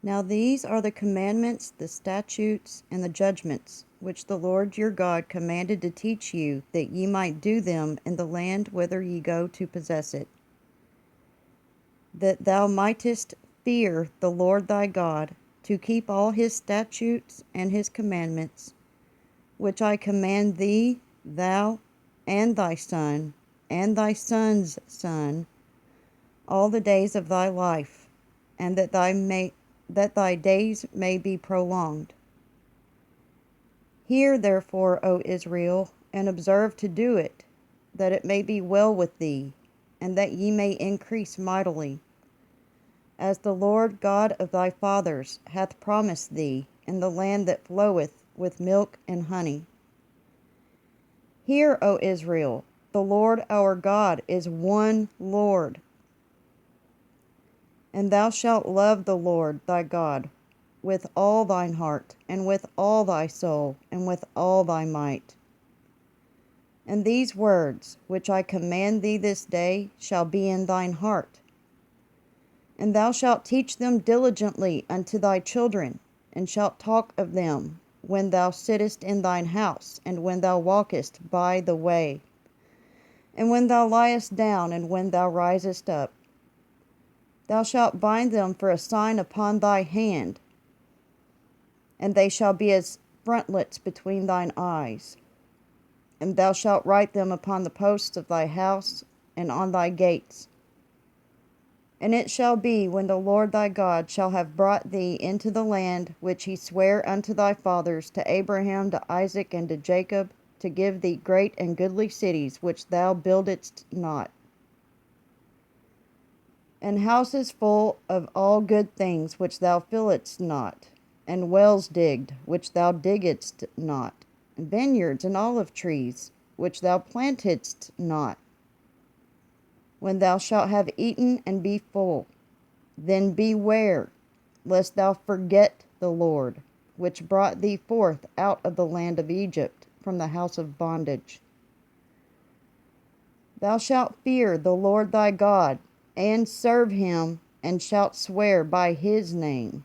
Now these are the commandments, the statutes, and the judgments, which the Lord your God commanded to teach you, that ye might do them in the land whither ye go to possess it, that thou mightest fear the Lord thy God, to keep all his statutes and his commandments, which I command thee, thou and thy son, and thy son's son, all the days of thy life, and that thy days may be prolonged. Hear therefore, O Israel, and observe to do it, that it may be well with thee, and that ye may increase mightily, as the Lord God of thy fathers hath promised thee, in the land that floweth with milk and honey. Hear, O Israel, the Lord our God is one Lord. And thou shalt love the Lord thy God with all thine heart, and with all thy soul, and with all thy might. And these words which I command thee this day shall be in thine heart. And thou shalt teach them diligently unto thy children, and shalt talk of them when thou sittest in thine house, and when thou walkest by the way, and when thou liest down, and when thou risest up. Thou shalt bind them for a sign upon thy hand, and they shall be as frontlets between thine eyes. And thou shalt write them upon the posts of thy house and on thy gates. And it shall be, when the Lord thy God shall have brought thee into the land which he sware unto thy fathers, to Abraham, to Isaac, and to Jacob, to give thee great and goodly cities which thou buildedst not, and houses full of all good things which thou filledst not, and wells digged which thou diggedst not, and vineyards and olive trees which thou plantedst not. When thou shalt have eaten and be full, then beware lest thou forget the Lord, which brought thee forth out of the land of Egypt from the house of bondage. Thou shalt fear the Lord thy God, and serve him, and shalt swear by his name.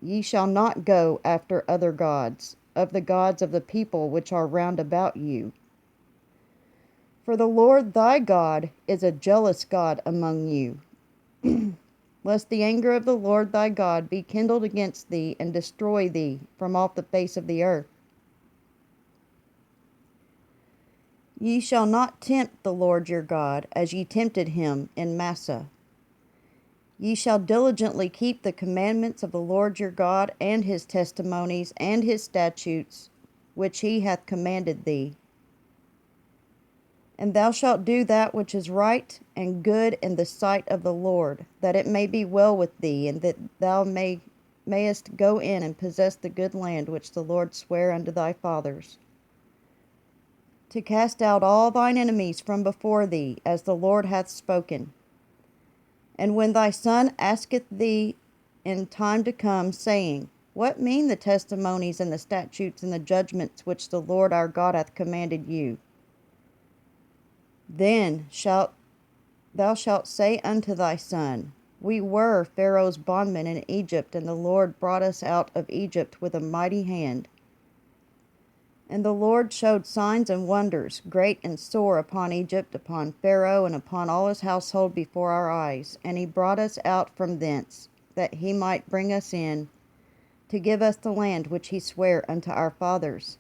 Ye shall not go after other gods, of the gods of the people which are round about you. For the Lord thy God is a jealous God among you, lest the anger of the Lord thy God be kindled against thee, and destroy thee from off the face of the earth. Ye shall not tempt the Lord your God, as ye tempted him in Massah. Ye shall diligently keep the commandments of the Lord your God, and his testimonies, and his statutes, which he hath commanded thee. And thou shalt do that which is right and good in the sight of the Lord, that it may be well with thee, and that thou mayest go in and possess the good land which the Lord sware unto thy fathers, to cast out all thine enemies from before thee, as the Lord hath spoken. And when thy son asketh thee in time to come, saying, What mean the testimonies and the statutes and the judgments which the Lord our God hath commanded you? Then thou shalt say unto thy son, We were Pharaoh's bondmen in Egypt, and the Lord brought us out of Egypt with a mighty hand. And the Lord showed signs and wonders, great and sore, upon Egypt, upon Pharaoh, and upon all his household before our eyes. And he brought us out from thence, that he might bring us in, to give us the land which he sware unto our fathers.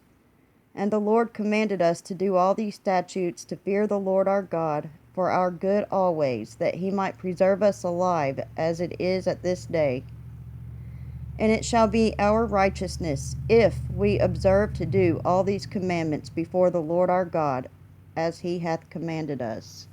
And the Lord commanded us to do all these statutes, to fear the Lord our God, for our good always, that he might preserve us alive, as it is at this day. And it shall be our righteousness, if we observe to do all these commandments before the Lord our God, as he hath commanded us.